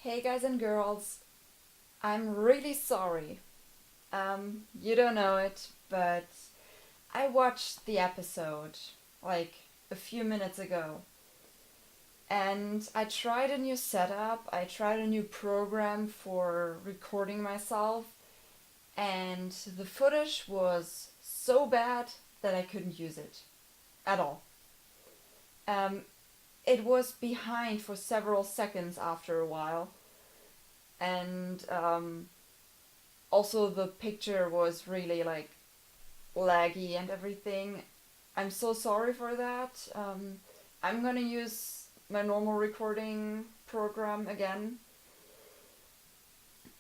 Hey guys and girls, I'm really sorry. You don't know it, but I watched the episode like a few minutes ago. And I tried a new setup, I tried a new program for recording myself, and the footage was so bad that I couldn't use it at all. Um, it was behind for several seconds after a while, and also the picture was really like laggy and everything. I'm so sorry for that. I'm gonna use my normal recording program again.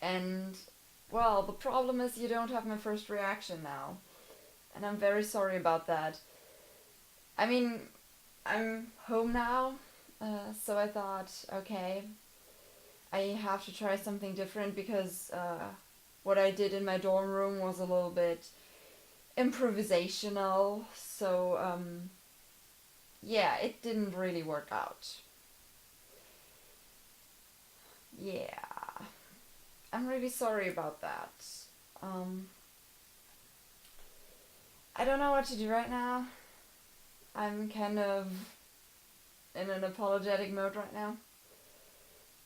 And well, the problem is you don't have my first reaction now. And I'm very sorry about that. I mean, I'm home now, so I thought, okay, I have to try something different because what I did in my dorm room was a little bit improvisational, so yeah, it didn't really work out. Yeah, I'm really sorry about that. Um, I don't know what to do right now. I'm kind of in an apologetic mode right now.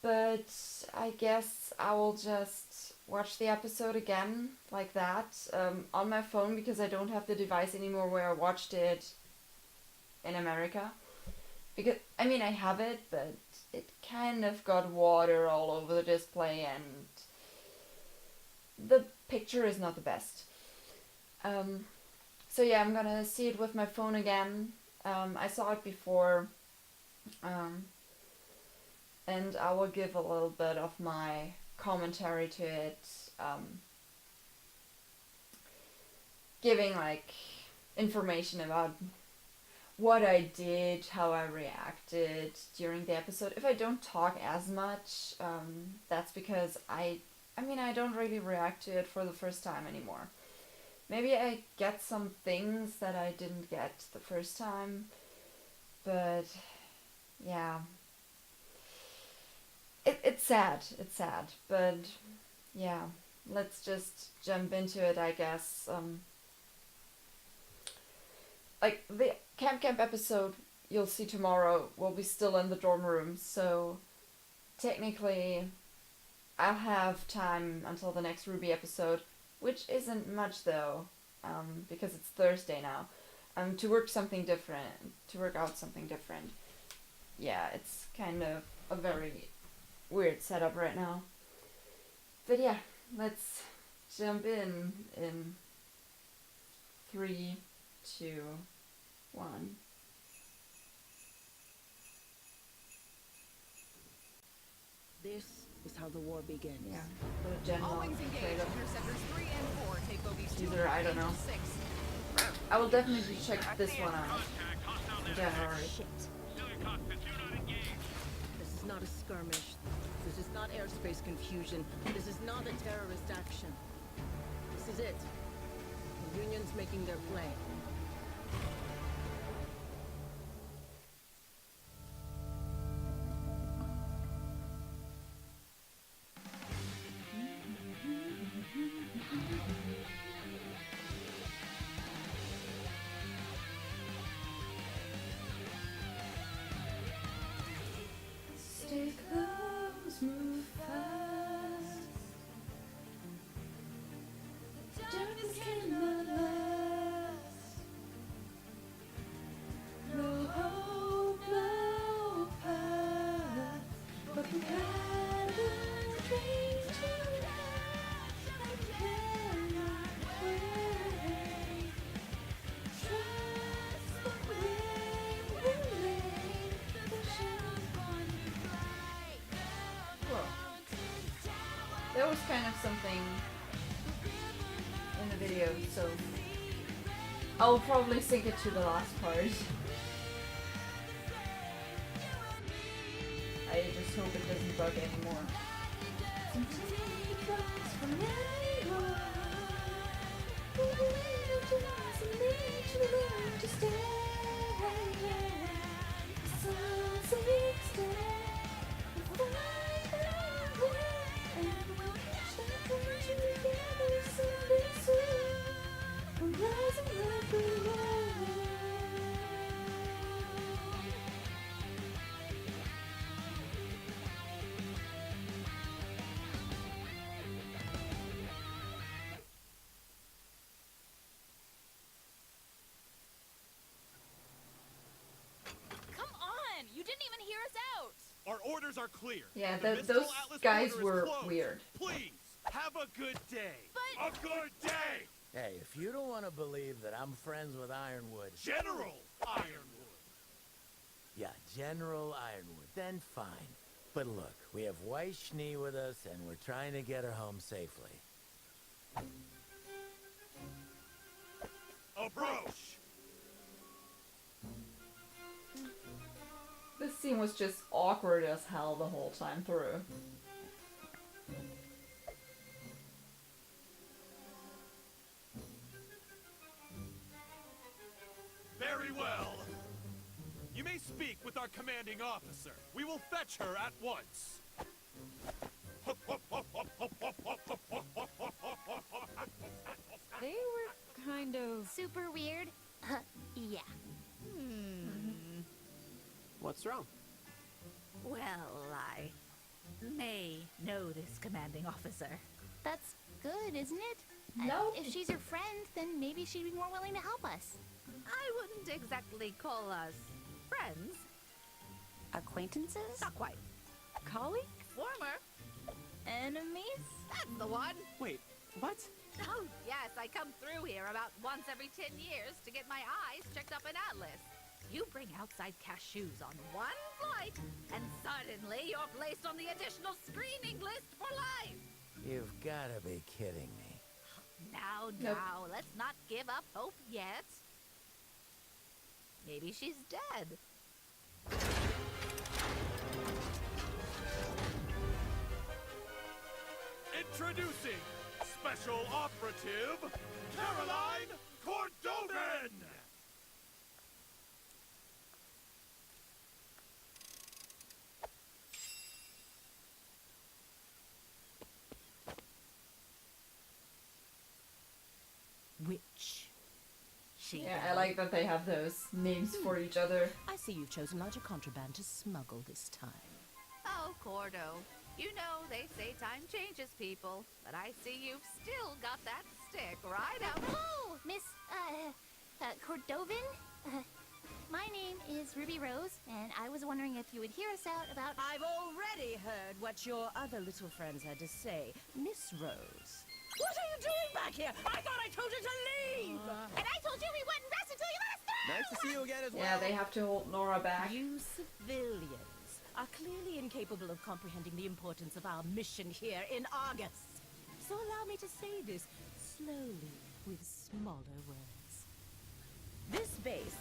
But I guess I will just watch the episode again, like that, on my phone because I don't have the device anymore where I watched it in America. Because, I mean, I have it, but it kind of got water all over the display and the picture is not the best. Um, so yeah, I'm gonna see it with my phone again. I saw it before, um, and I will give a little bit of my commentary to it, giving like information about what I did, how I reacted during the episode. If I don't talk as much, that's because I mean, I don't really react to it for the first time anymore. Maybe I get some things that I didn't get the first time, but yeah, it's sad. It's sad, but yeah, let's just jump into it, I guess. Like the Camp episode you'll see tomorrow will be still in the dorm room, so technically I'll have time until the next RWBY episode, which isn't much though, because it's Thursday now, to work something different, to work out something different. Yeah, it's kind of a very weird setup right now. But yeah, let's jump in 3, 2, 1. This is how the war begins. Yeah, the general All wings engaged. trailer. Interceptors 3 and 4 take OBs 2 Either, I don't know. 6. I will definitely check this one out in January. Shit. This is not a skirmish. This is not airspace confusion. This is not a terrorist action. This is it. The Union's making their play. Stay close, move fast. The darkness cannot last. No hope, no path, but the pattern dreams to last. I cannot wait. Trust the way we made the shadows born to fly. Whoa. There was kind of something in the video, so I'll probably sync it to the last part. I just hope it doesn't bug anymore. Our orders are clear. Yeah, The Mistral those Atlas guys border is were closed. weird. Please, have a good day. But- A good day! Hey, if you don't want to believe that I'm friends with Ironwood... General Ironwood. Yeah, General Ironwood, then fine. But look, we have Weiss Schnee with us, and we're trying to get her home safely. Approach! This scene was just awkward as hell the whole time through. Very well. You may speak with our commanding officer. We will fetch her at once. They were kind of... Super weird? Yeah. What's wrong? Well, I may know this commanding officer. That's good, isn't it? No. If she's your friend, then maybe she'd be more willing to help us. I wouldn't exactly call us friends. Acquaintances? Not quite. Colleagues? Former. Enemies? That's the one. Wait, what? Oh, yes, I come through here about once every 10 years to get my eyes checked up in Atlas. You bring outside cashews on one flight, and suddenly you're placed on the additional screening list for life. You've got to be kidding me. Now, Nope. now, let's not give up hope yet. Maybe she's dead. Introducing Special Operative Caroline Cordovan! Which? She Yeah, I like that they have those names for each other. I see you've chosen larger contraband to smuggle this time. Oh, Cordo. You know, they say time changes people, but I see you've still got that stick right out. Oh, Miss, Cordovan? My name is Ruby Rose, and I was wondering if you would hear us out about... I've already heard what your other little friends had to say, Miss Rose. What are you doing back here? I thought I told you to leave! And I told you we wouldn't rest until you let us through! Nice to see you again as well. Yeah, they have to hold Nora back. You civilians are clearly incapable of comprehending the importance of our mission here in August. So allow me to say this slowly with smaller words. This base,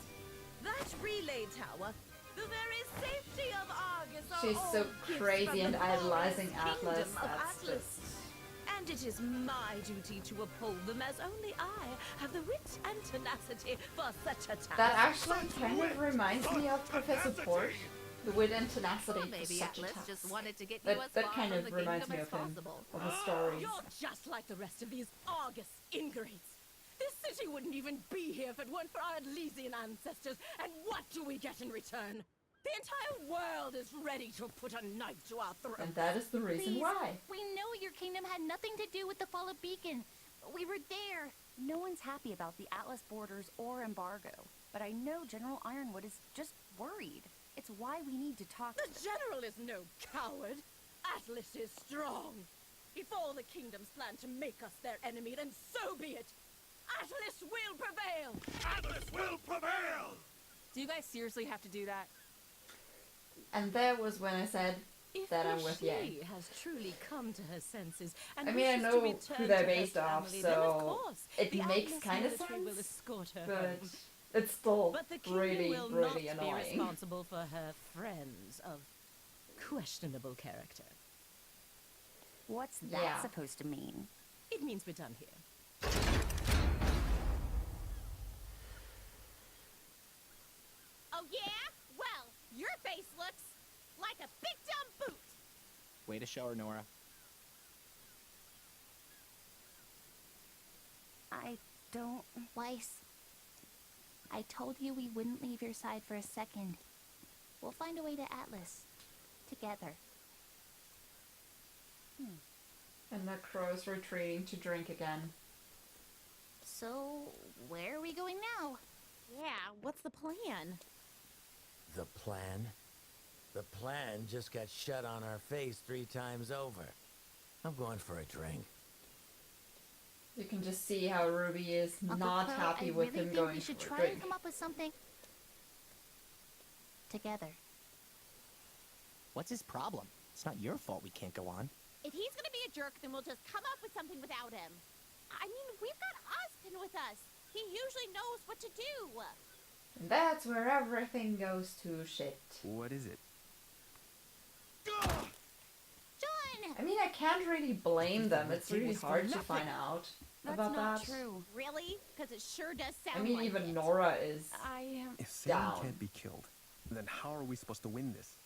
that relay tower, the very safety of Argus are She's all so gifts crazy from and the idolizing glorious Atlas. kingdom of That's Atlas. just... And it is my duty to uphold them as only I have the wit and tenacity for such a task. That actually kind of reminds me of Professor Porsche. The wit and tenacity Well, for maybe such a Atlas task. just wanted to get you That, as that far kind from of the reminds kingdom me as of him, possible. of the stories. You're just like the rest of these Argus ingrates. This city wouldn't even be here if it weren't for our Elysian ancestors. And what do we get in return? The entire world is ready to put a knife to our throats. And that is the reason Please, why. we know your kingdom had nothing to do with the fall of Beacon. We were there. No one's happy about the Atlas borders or embargo, but I know General Ironwood is just worried. It's why we need to talk. The general is no coward. Atlas is strong. If all the kingdoms plan to make us their enemy, then so be it. Atlas will prevail. Atlas will prevail! Do you guys seriously have to do that? And that was when I said If that I'm with Yang. she has truly come to her senses and I mean, I wishes to know return who they're to her based off, family, then of so course, it the makes Atlas kind of military will sense, escort her but home. it's still But the kingdom really, will really not annoying. be responsible for her friends of questionable character. What's that Yeah. supposed to mean? It means we're done here. Oh, yeah? Well, your face looks like a big dumb boot. Way to show her, Nora. I don't... Weiss, I told you we wouldn't leave your side for a second. We'll find a way to Atlas. Together. And the crow's retreating to drink again. So, where are we going now? Yeah, what's the plan? The plan? The plan just got shut on our face 3 times over. I'm going for a drink. You can just see how Ruby is Uncle not Crow, happy I with really him think going we should for a try drink. and come up with something together. What's his problem? It's not your fault we can't go on. If he's gonna be a jerk, then we'll just come up with something without him. I mean, we've got Ozpin with us. He usually knows what to do. And that's where everything goes to shit. What is it? John! I mean, I can't really blame them. It's really was for hard to nothing. find out That's about not that. true. Really? Because it sure does sound I mean, like even it. Nora is If Sam down. can't be killed, then how are we supposed to win this?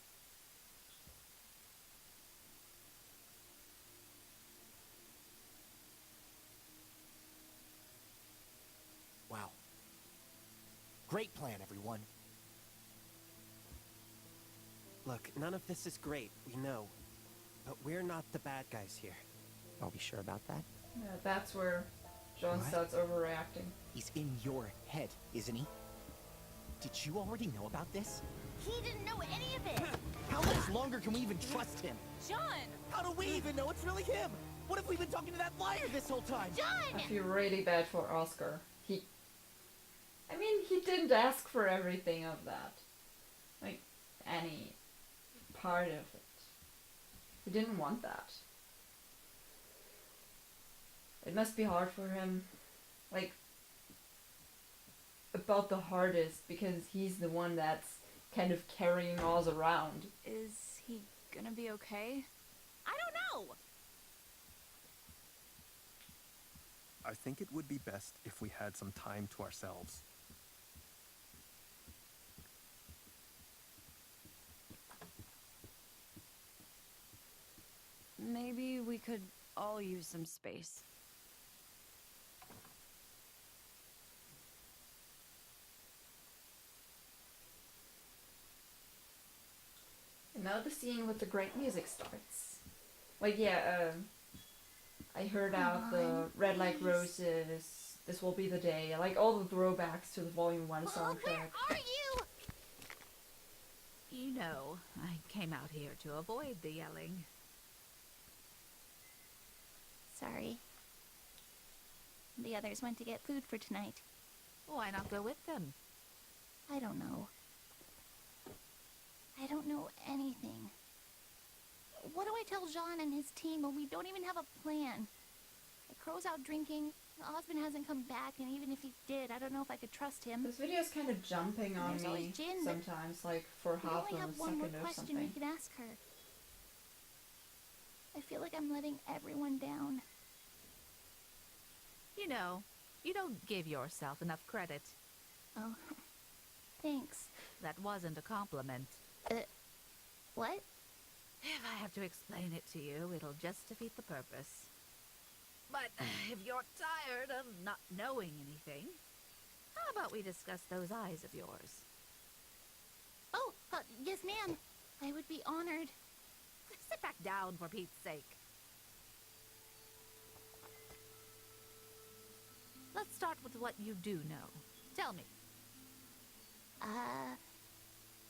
Wow. Great plan, everyone. Look, none of this is great, we know. But we're not the bad guys here. Are we sure about that? Yeah, that's where John What? starts overreacting. He's in your head, isn't he? Did you already know about this? He didn't know any of it! How much longer can we even trust him? John! How do we even know it's really him? What if we've been talking to that liar this whole time? John! I feel really bad for Oscar. I mean, he didn't ask for everything of that. Like, any part of it. He didn't want that. It must be hard for him. Like, about the hardest, because he's the one that's kind of carrying Oz around. Is he gonna be okay? I don't know! I think it would be best if we had some time to ourselves. Maybe we could all use some space. And now the scene with the great music starts. Like, yeah, I heard out the Red Like Roses, This Will Be the Day, like all the throwbacks to the Volume 1 soundtrack. Where are you? You know, I came out here to avoid the yelling. Sorry. The others went to get food for tonight. Why not go with them? I don't know. I don't know anything. What do I tell John and his team when we don't even have a plan? Crow's out drinking, Osmond hasn't come back, and even if he did, I don't know if I could trust him. This video is kind of jumping on There's always me Jin, but sometimes, like for We half only of have a one more second or question we something. can ask her. I feel like I'm letting everyone down. You know, you don't give yourself enough credit. Oh, thanks. That wasn't a compliment. What? If I have to explain it to you, it'll just defeat the purpose. But if you're tired of not knowing anything, how about we discuss those eyes of yours? Oh, yes, ma'am. I would be honored. Sit back down, for Pete's sake. Let's start with what you do know. Tell me.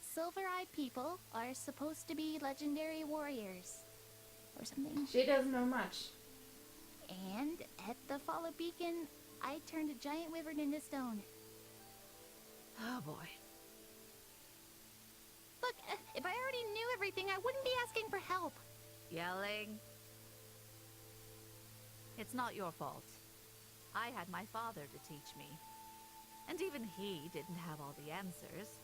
Silver-eyed people are supposed to be legendary warriors. Or something. She doesn't know much. And at the Fall of Beacon, I turned a giant wyvern into stone. Oh boy. Look, if I already knew everything, I wouldn't be asking for help. Yelling. It's not your fault. I had my father to teach me. And even he didn't have all the answers.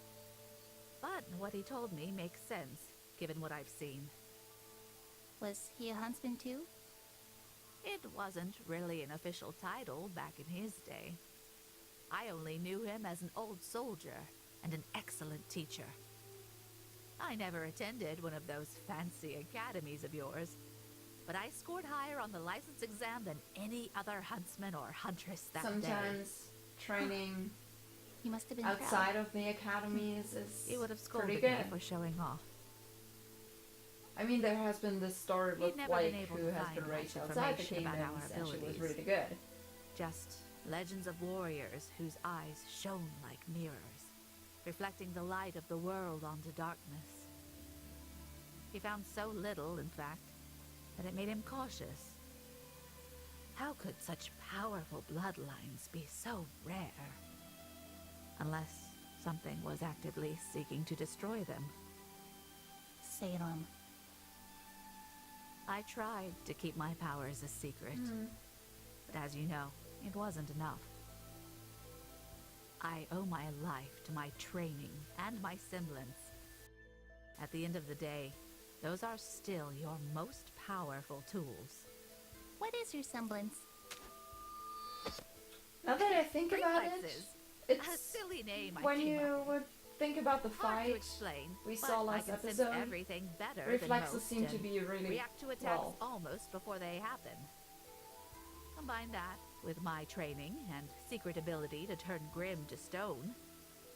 But what he told me makes sense, given what I've seen. Was he a huntsman too? It wasn't really an official title back in his day. I only knew him as an old soldier and an excellent teacher. I never attended one of those fancy academies of yours, but I scored higher on the license exam than any other huntsman or huntress that day. Sometimes training He must have been outside proud. of the academies is He would have pretty scolded me good. for showing off. I mean, there has been this story He'd with never been Blake, able who to has find been much raised outside the information about our kingdoms, and she was abilities. really good. Just legends of warriors whose eyes shone like mirrors, reflecting the light of the world onto darkness. He found so little, in fact, that it made him cautious. How could such powerful bloodlines be so rare? Unless something was actively seeking to destroy them. Salem. I tried to keep my powers a secret. But as you know, it wasn't enough. I owe my life to my training and my semblance. At the end of the day, those are still your most powerful tools. What is your semblance? Now that I think about it, Reflexes. it's A silly name I when came you up with. would think about the Hard to fight explain, we but saw I last can sense episode, everything better reflexes than most seem to and be really react to attacks well. almost before they happen. Combine that with my training and secret ability to turn Grimm to stone,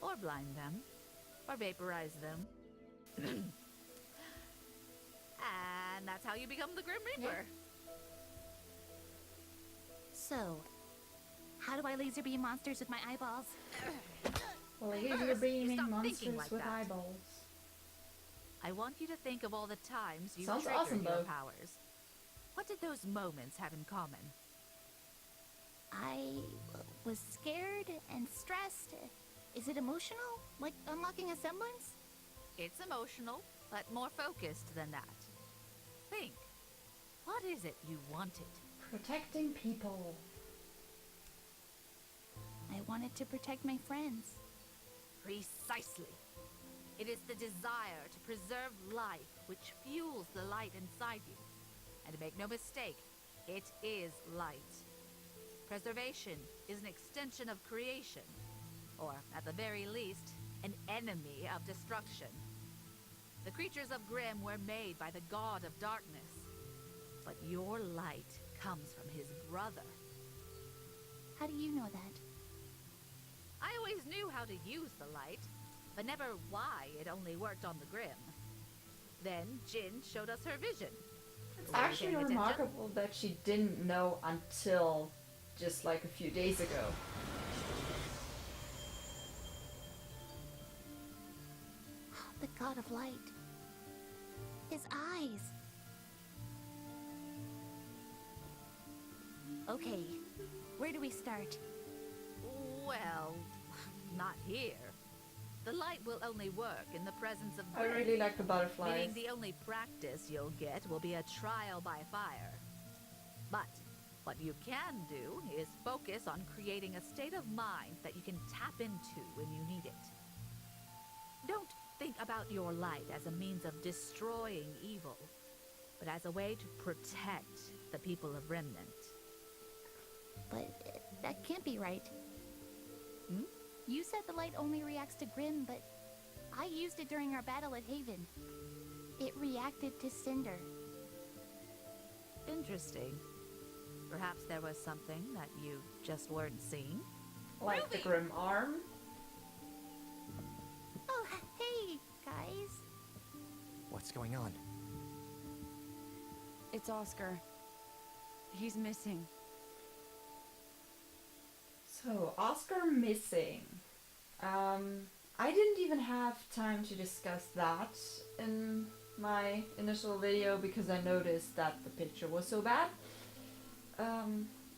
or blind them, or vaporize them. And that's how you become the Grim Reaper. So, how do I laser beam monsters with my eyeballs? Laser First, you beaming stop monsters thinking like with that. eyeballs. I want you to think of all the times you Sounds triggered awesome, your though. powers. What did those moments have in common? I was scared and stressed. Is it emotional? Like unlocking a semblance? It's emotional, but more focused than that. Think. What is it you wanted? Protecting people. I wanted to protect my friends. Precisely. It is the desire to preserve life which fuels the light inside you. And make no mistake, it is light. Preservation is an extension of creation, or at the very least, an enemy of destruction. The creatures of Grimm were made by the god of darkness, but your light comes from his brother. How do you know that? I always knew how to use the light, but never why it only worked on the Grimm. Then Jin showed us her vision. It's Were you actually paying attention? remarkable that she didn't know until just like a few days ago. The god of light. His eyes. Okay, where do we start? Well, not here. The light will only work in the presence of I Grimm. really like the butterflies. Meaning the only practice you'll get will be a trial by fire. But what you can do is focus on creating a state of mind that you can tap into when you need it. Don't think about your light as a means of destroying evil, but as a way to protect the people of Remnant. But that can't be right. Hmm? You said the light only reacts to Grimm, but I used it during our battle at Haven. It reacted to Cinder. Interesting. Perhaps there was something that you just weren't seeing? Like the Grim arm. Oh, hey, guys. What's going on? It's Oscar. He's missing. So, Oscar missing. I didn't even have time to discuss that in my initial video because I noticed that the picture was so bad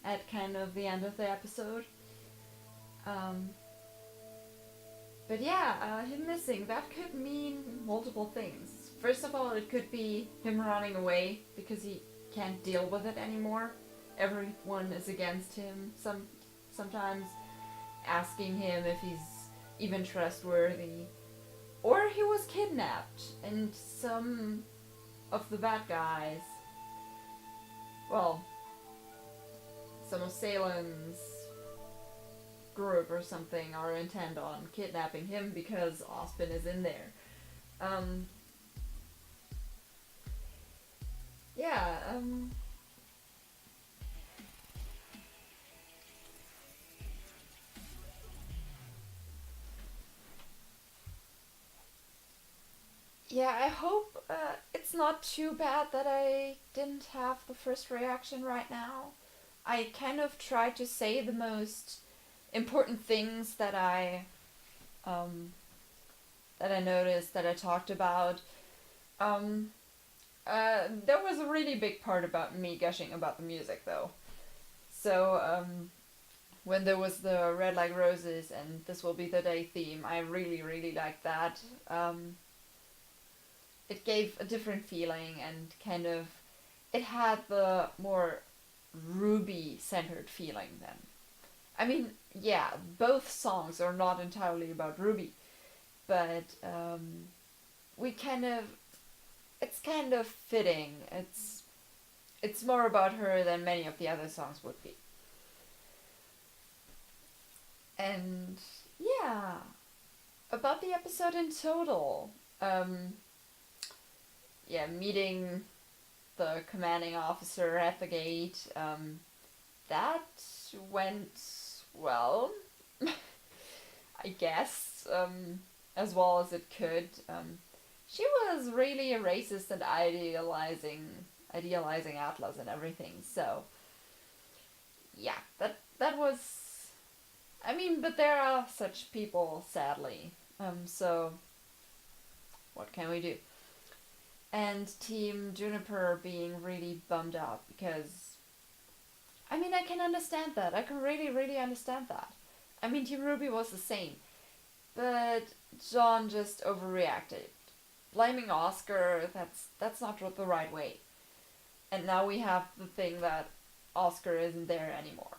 at kind of the end of the episode. But yeah, him missing, that could mean multiple things. First of all, it could be him running away because he can't deal with it anymore. Everyone is against him. Sometimes asking him if he's even trustworthy. Or he was kidnapped and some of the bad guys, well, some of Salem's group or something are intent on kidnapping him because Ozpin is in there. Yeah, I hope it's not too bad that I didn't have the first reaction right now. I kind of tried to say the most important things that I noticed, that I talked about. there was a really big part about me gushing about the music, though. So, when there was the Red Like Roses and This Will Be the Day theme, I really, really liked that. It gave a different feeling and kind of, it had the more RWBY-centered feeling then. I mean, yeah, both songs are not entirely about RWBY, but we kind of, it's kind of fitting. It's more about her than many of the other songs would be. And yeah, about the episode in total, yeah, meeting the commanding officer at the gate, that went well, I guess, as well as it could. She was really a racist and idealizing Atlas and everything, so yeah, that was, I mean, but there are such people, sadly, so what can we do? And Team Juniper being really bummed out because, I mean, I can understand that. I can really, really understand that. I mean, Team RWBY was the same, but John just overreacted. Blaming Oscar, that's not the right way. And now we have the thing that Oscar isn't there anymore.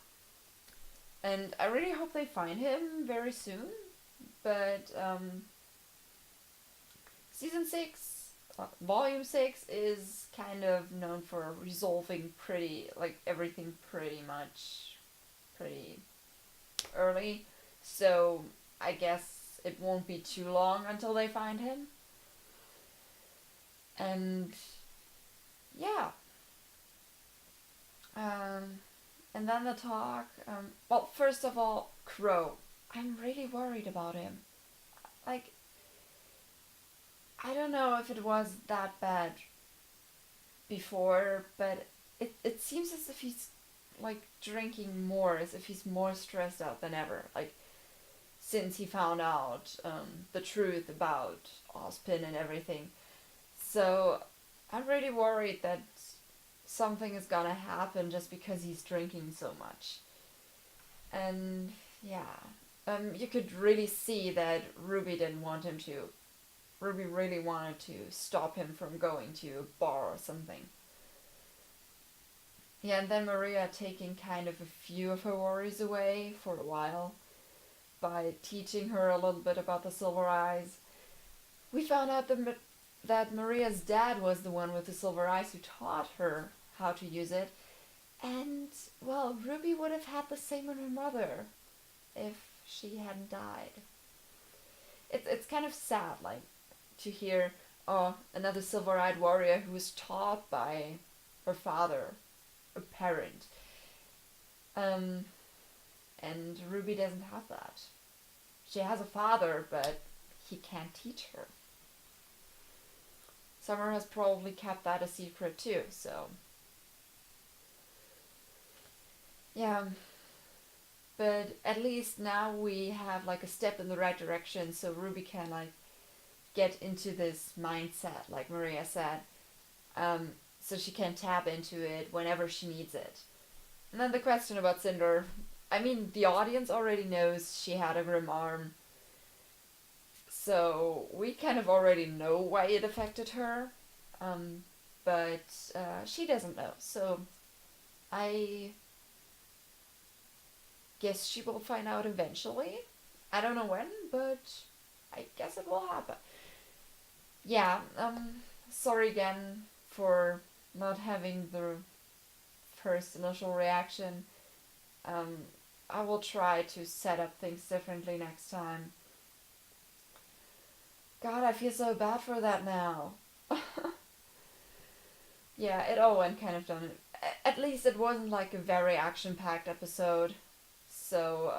And I really hope they find him very soon, but Season 6, Volume 6 is kind of known for resolving everything pretty early, so I guess it won't be too long until they find him. And yeah. And then the talk, well, first of all, Crow. I'm really worried about him. Like, I don't know if it was that bad before, but it seems as if he's, like, drinking more, as if he's more stressed out than ever. Like, since he found out the truth about Ozpin and everything. So, I'm really worried that something is gonna happen just because he's drinking so much. And, yeah. You could really see that RWBY didn't want him to. RWBY really wanted to stop him from going to a bar or something. Yeah, and then Maria taking kind of a few of her worries away for a while by teaching her a little bit about the silver eyes. We found out that Maria's dad was the one with the silver eyes who taught her how to use it. And, well, RWBY would have had the same with her mother if she hadn't died. It's kind of sad, like, to hear, oh, another silver-eyed warrior who was taught by her father, a parent. And RWBY doesn't have that. She has a father, but he can't teach her. Summer has probably kept that a secret too, so... yeah. But at least now we have, like, a step in the right direction, so RWBY can, like, get into this mindset, like Maria said, so she can tap into it whenever she needs it. And then the question about Cinder, I mean, the audience already knows she had a grim arm, so we kind of already know why it affected her, but she doesn't know, so I guess she will find out eventually. I don't know when, but I guess it will happen. Yeah, sorry again for not having the first initial reaction. I will try to set up things differently next time. God, I feel so bad for that now. Yeah, it all went kind of done. At least it wasn't like a very action-packed episode. So,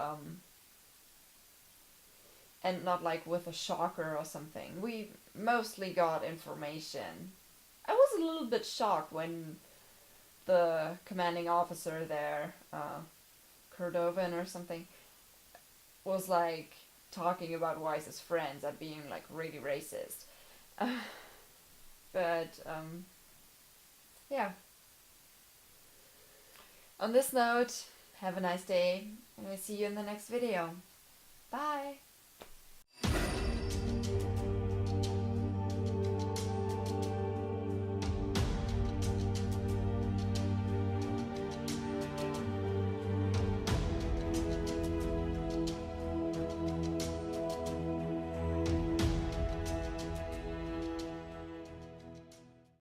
and not like with a shocker or something. We mostly got information. I was a little bit shocked when the commanding officer there, Cordovan or something, was like talking about Wise's friends and being like really racist. But yeah. On this note, have a nice day, and I'll see you in the next video. Bye!